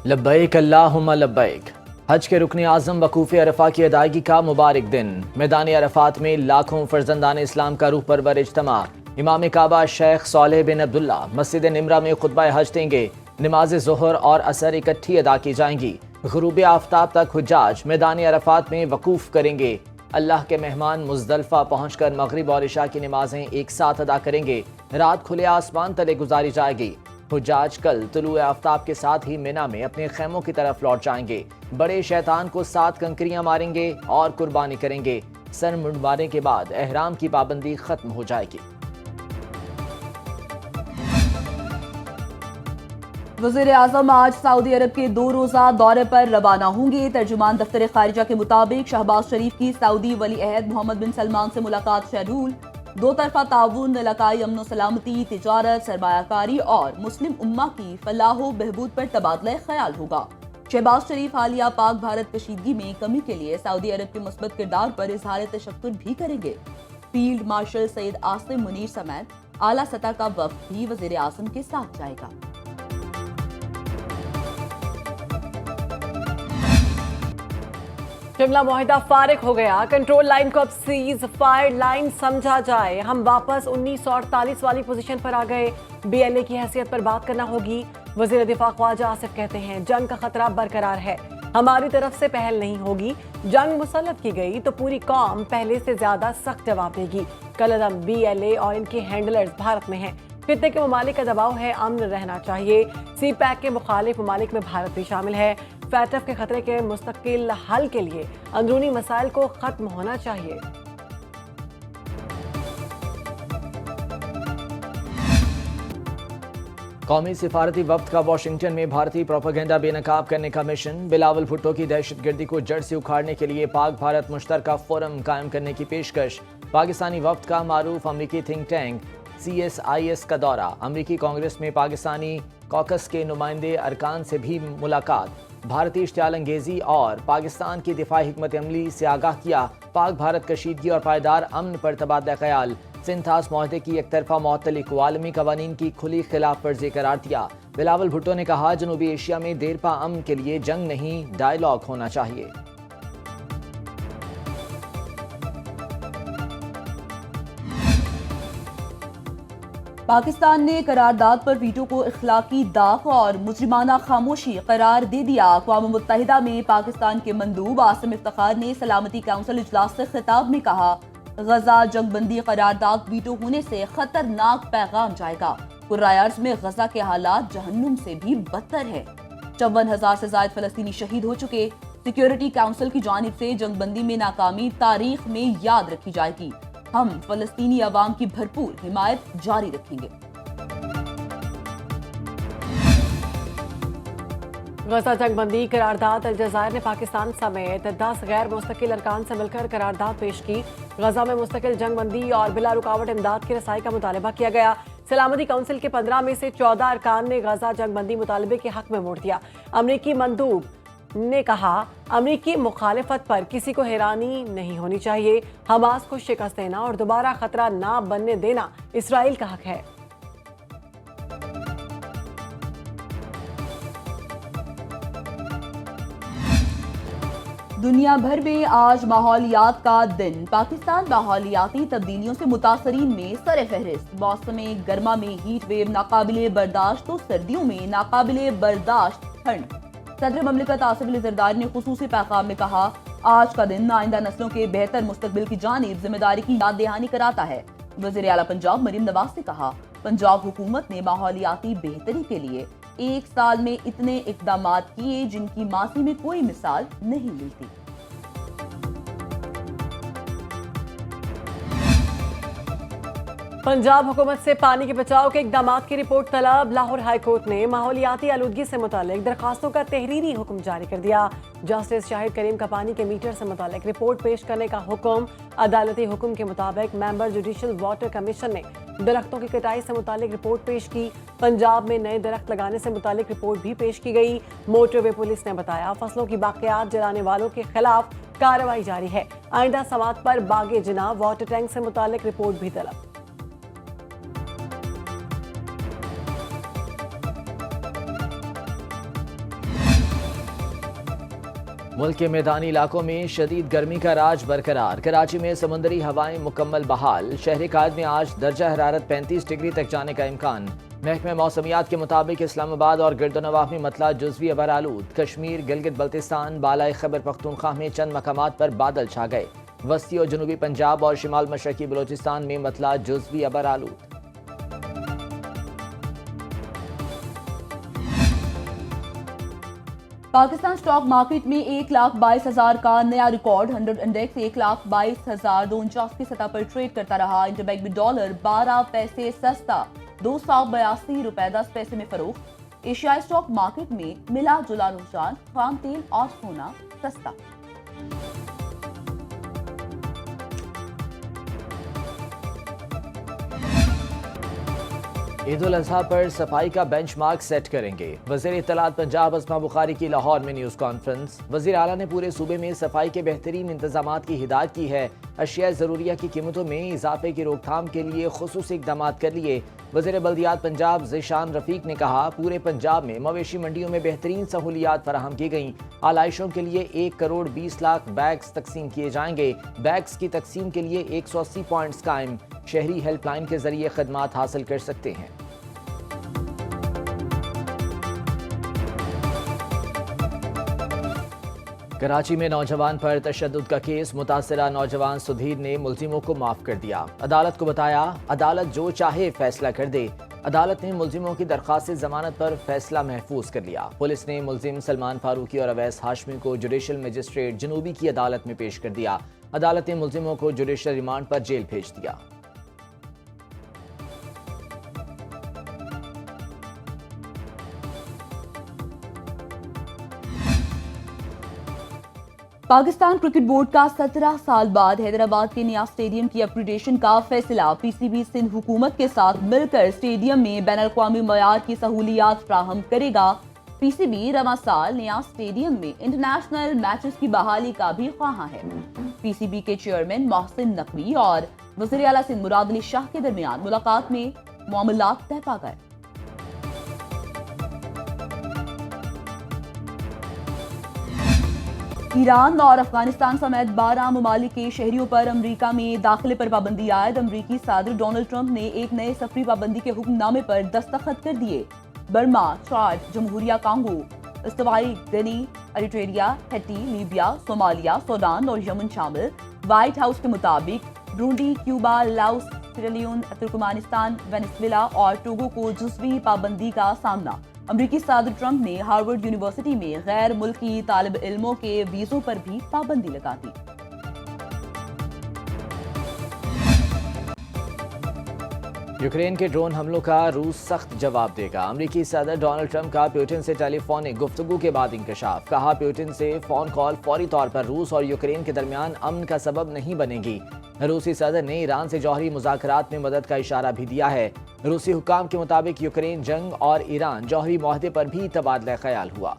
लब्बैक अल्लाहुम्मा लब्बैक। हज के रुकन आज़म वकूफ़ अरफा की अदायगी का मुबारक दिन। मैदान अरफात में लाखों फर्जंदान इस्लाम का रूह परवर इज्तमा। इमाम काबा शेख सालेह बिन अब्दुल्ला मस्जिद निमरा में खुतबा हज देंगे। नमाज ज़ोहर और असर इकट्ठी अदा की जाएंगी। गुरूब आफ्ताब तक हुज्जाज मैदान अरफात में वकूफ़ करेंगे। अल्लाह के मेहमान मुज़दलिफ़ा पहुँचकर मगरिब और इशा की नमाजें एक साथ अदा करेंगे। रात खुले आसमान तले गुजारी जाएगी। हुज्जाज कल तुलूए आफ्ताब के साथ ही मिना में अपने खैमों की तरफ लौट जाएंगे। बड़े शैतान को 7 कंकरियां मारेंगे और कुर्बानी करेंगे। सर मुंडवाने के बाद एहराम की पाबंदी खत्म हो जाएगी। वज़ीर आज़म आज सऊदी अरब के 2 रोज़ा दौरे पर रवाना होंगे। तर्जुमान दफ्तर खारिजा के मुताबिक शहबाज शरीफ की सऊदी वली अहद मोहम्मद बिन सलमान से मुलाकात शेड्यूल। 2 तरफ़ा ताउन, इलाकाई अमन सलामती, तिजारत, सरमायाकारी और मुस्लिम उम्मा की फलाह बहबूद पर तबादला ख्याल होगा। शहबाज शरीफ हालिया पाक भारत कशीदगी में कमी के लिए सऊदी अरब के मुस्बत किरदार पर इजहार तशक्कुर भी करेंगे। फील्ड मार्शल सैयद आसिम मुनीर समेत आला सतह का वफ्द भी वज़ीर आज़म के साथ जाएगा। शिमला मुआहिदा फारिग हो गया। कंट्रोल लाइन को अब सीज फायर लाइन समझा जाए। हम वापस 1948 वाली पोजीशन पर आ गए। बीएलए की हैसियत पर बात करना होगी। वजीर दिफा ख्वाजा आसिफ कहते हैं जंग का खतरा बरकरार है, हमारी तरफ से पहल नहीं होगी। जंग मुसल्लत की गई तो पूरी कौम पहले से ज्यादा सख्त जवाब देगी। कलअदम बीएलए और इनके हैंडलर्स भारत में हैं। खित्ते के ममालिक का दबाव है अमन रहना चाहिए। सी पैक के मुखालिफ ममालिक में भारत भी शामिल है। फैटफ के खतरे के मुस्तकिल हल के लिए अंदरूनी मसाइल को खत्म होना चाहिए। कौमी सिफारती वफ्द का वाशिंगटन में भारतीय प्रोपेगेंडा बेनकाब करने का मिशन। बिलावल भुट्टो की दहशतगर्दी को जड़ से उखाड़ने के लिए पाक भारत मुश्तरका फोरम कायम करने की पेशकश। पाकिस्तानी वफ्द का मारूफ अमरीकी थिंक टैंक CSIS का दौरा। अमरीकी कांग्रेस में पाकिस्तानी कॉकस के नुमाइंदे अरकान से भी मुलाकात। भारतीय इश्तियाल अंगेजी और पाकिस्तान की दिफाई हिकमत अमली से आगाह किया। पाक भारत कशीदगी और पायदार अमन पर तबादला ख्याल। सिंथास माहदे की एक तरफा मुअत्तली को आलमी कवानीन की खुली खिलाफ वर्जी करार दिया। बिलावल भुट्टो ने कहा जनूबी एशिया में देरपा अमन के लिए जंग नहीं डायलॉग होना चाहिए। पाकिस्तान ने करारदाद पर वीटो को इखलाकी दाग और मुजरिमाना खामोशी करार दे दिया। अक़वाम मुत्तहिदा में पाकिस्तान के मंदूब आसिम इफ्तिखार ने सलामती काउंसिल इजलास से खिताब में कहा गजा जंगबंदी करारदाद वीटो होने से खतरनाक पैगाम जाएगा। कुर्रायार्ज में गजा के हालात जहन्नुम से भी बदतर है। 54,000 से ज्यादा फलस्तीनी शहीद हो चुके। सिक्योरिटी काउंसिल की जानिब से जंगबंदी में नाकामी तारीख में याद रखी जाएगी। हम फलस्तीनी अवाम की भरपूर हिमायत जारी रखेंगे। गजा जंगबंदी करारदाद अलजज़ायर ने पाकिस्तान समेत 10 गैर मुस्तकिल अरकान से मिलकर करारदाद पेश की। गजा में मुस्तकिल जंगबंदी और बिला रुकावट इमदाद की रसाई का मुतालबा किया गया। सलामती काउंसिल के 15 में से 14 अरकान ने गजा जंगबंदी मुतालबे के हक में वोट दिया। अमरीकी मंदूब ने कहा अमरीकी मुखालिफत पर किसी को हैरानी नहीं होनी चाहिए। हमास को शिकस्त देना और दोबारा खतरा ना बनने देना इसराइल का हक है। दुनिया भर में आज माहौलियात का दिन। पाकिस्तान माहौलियाती तब्दीलियों से मुतासरीन में सर फहरिस्त। मौसम गर्मा में हीट वेव नाकाबिले बर्दाश्त तो सर्दियों में नाकाबिले बर्दाश्त ठंड। सदर ममलिकत आसिफ अली जरदारी ने खुसूसी पैगाम में कहा आज का दिन आइंदा नस्लों के बेहतर मुस्तकबिल की जानिब जिम्मेदारी की याद दहानी कराता है। वज़ीर आला पंजाब मरीम नवाज ने कहा पंजाब हुकूमत ने माहौलियाती बेहतरी के लिए 1 साल में इतने इक़दामात किए जिनकी मासी में कोई मिसाल नहीं मिलती। पंजाब हुकूमत से पानी के बचाव के इक़दामात की रिपोर्ट तलब। लाहौर हाई कोर्ट ने माहौलियाती आलूदगी से मुतालिक दरखास्तों का तहरीरी हुक्म जारी कर दिया। जस्टिस शाहिद करीम का पानी के मीटर से मुतालिक रिपोर्ट पेश करने का हुक्म। अदालती हुक्म के मुताबिक मेंबर जुडिशल वाटर कमीशन ने दरख्तों की कटाई से मुतालिक रिपोर्ट पेश की। पंजाब में नए दरख्त लगाने से मुतालिक रिपोर्ट भी पेश की गई। मोटरवे पुलिस ने बताया फसलों की बाक़ियात जलाने वालों के खिलाफ कार्रवाई जारी है। आइंदा समात पर बागे जिना वाटर टैंक से मुतालिक रिपोर्ट भी तलब। ملک کے میدانی علاقوں میں شدید گرمی کا راج برقرار، کراچی میں سمندری ہوائیں مکمل بحال، شہر قائد میں آج درجہ حرارت 35 ڈگری تک جانے کا امکان۔ محکمہ موسمیات کے مطابق اسلام آباد اور گرد و نواح میں مطلع جزوی ابر آلود، کشمیر، گلگت بلتستان، بالائی خیبر پختونخوا میں چند مقامات پر بادل چھا گئے، وسطی اور جنوبی پنجاب اور شمال مشرقی بلوچستان میں مطلع جزوی ابر آلود۔ پاکستان سٹاک مارکیٹ میں 1,22,000 کا نیا ریکارڈ، 100 انڈیکس 1,22,049 کی سطح پر ٹریڈ کرتا رہا۔ انٹربینک میں ڈالر 12 پیسے سستا 282 روپے 10 پیسے میں فروخت۔ ایشیائی سٹاک مارکیٹ میں ملا جلا رجحان، خام تیل اور سونا سستا۔ عید الاضحیٰ پر صفائی کا بینچ مارک سیٹ کریں گے، وزیر اطلاعات پنجاب اسما بخاری کی لاہور میں نیوز کانفرنس۔ وزیر اعلیٰ نے پورے صوبے میں صفائی کے بہترین انتظامات کی ہدایت کی ہے، اشیاء ضروریہ کی قیمتوں میں اضافے کی روک تھام کے لیے خصوصی اقدامات کر لیے۔ وزیر بلدیات پنجاب ذیشان رفیق نے کہا، پورے پنجاب میں مویشی منڈیوں میں بہترین سہولیات فراہم کی گئیں، آلائشوں کے لیے 1,20,00,000 بیگز تقسیم کیے جائیں گے، بیگز کی تقسیم کے لیے 180 پوائنٹس قائم، شہری ہیلپ لائن کے ذریعے خدمات حاصل کر سکتے ہیں۔ کراچی میں نوجوان پر تشدد کا کیس، متاثرہ نوجوان سدھیر نے ملزموں کو معاف کر دیا، عدالت کو بتایا عدالت جو چاہے فیصلہ کر دے۔ عدالت نے ملزموں کی درخواست ضمانت پر فیصلہ محفوظ کر لیا۔ پولیس نے ملزم سلمان فاروقی اور اویس ہاشمی کو جوڈیشل مجسٹریٹ جنوبی کی عدالت میں پیش کر دیا۔ عدالت نے ملزموں کو جوڈیشل ریمانڈ پر جیل بھیج دیا۔ پاکستان کرکٹ بورڈ کا 17 سال بعد حیدرآباد کے نیا اسٹیڈیم کی اپ گریڈیشن کا فیصلہ، پی سی بی سندھ حکومت کے ساتھ مل کر اسٹیڈیم میں بین الاقوامی معیار کی سہولیات فراہم کرے گا۔ پی سی بی رواں سال نیا اسٹیڈیم میں انٹرنیشنل میچز کی بحالی کا بھی خواہاں ہے۔ پی سی بی کے چیئرمین محسن نقوی اور وزیر اعلیٰ سندھ مراد علی شاہ کے درمیان ملاقات میں معاملات طے پا گئے۔ ایران اور افغانستان سمیت 12 ممالک کے شہریوں پر امریکہ میں داخلے پر پابندی عائد، امریکی صدر ڈونلڈ ٹرمپ نے ایک نئے سفری پابندی کے حکم نامے پر دستخط کر دیے۔ برما، چاڈ، جمہوریہ کانگو، استوائی گنی، اریٹریا، ہیٹی، لیبیا، صومالیہ، سوڈان اور یمن شامل۔ وائٹ ہاؤس کے مطابق Burundi, Cuba, Laos, Sierra Leone, Turkmenistan, Venezuela اور ٹوگو کو جزوی پابندی کا سامنا۔ امریکی صدر ٹرمپ نے ہارورڈ یونیورسٹی میں غیر ملکی طالب علموں کے ویزوں پر بھی پابندی لگا دی۔ یوکرین کے ڈرون حملوں کا روس سخت جواب دے گا، امریکی صدر ڈونلڈ ٹرمپ کا پیوٹن سے ٹیلی فونک گفتگو کے بعد انکشاف، کہا پیوٹن سے فون کال فوری طور پر روس اور یوکرین کے درمیان امن کا سبب نہیں بنے گی۔ روسی صدر نے ایران سے جوہری مذاکرات میں مدد کا اشارہ بھی دیا ہے۔ روسی حکام کے مطابق یوکرین جنگ اور ایران جوہری معاہدے پر بھی تبادلہ خیال ہوا۔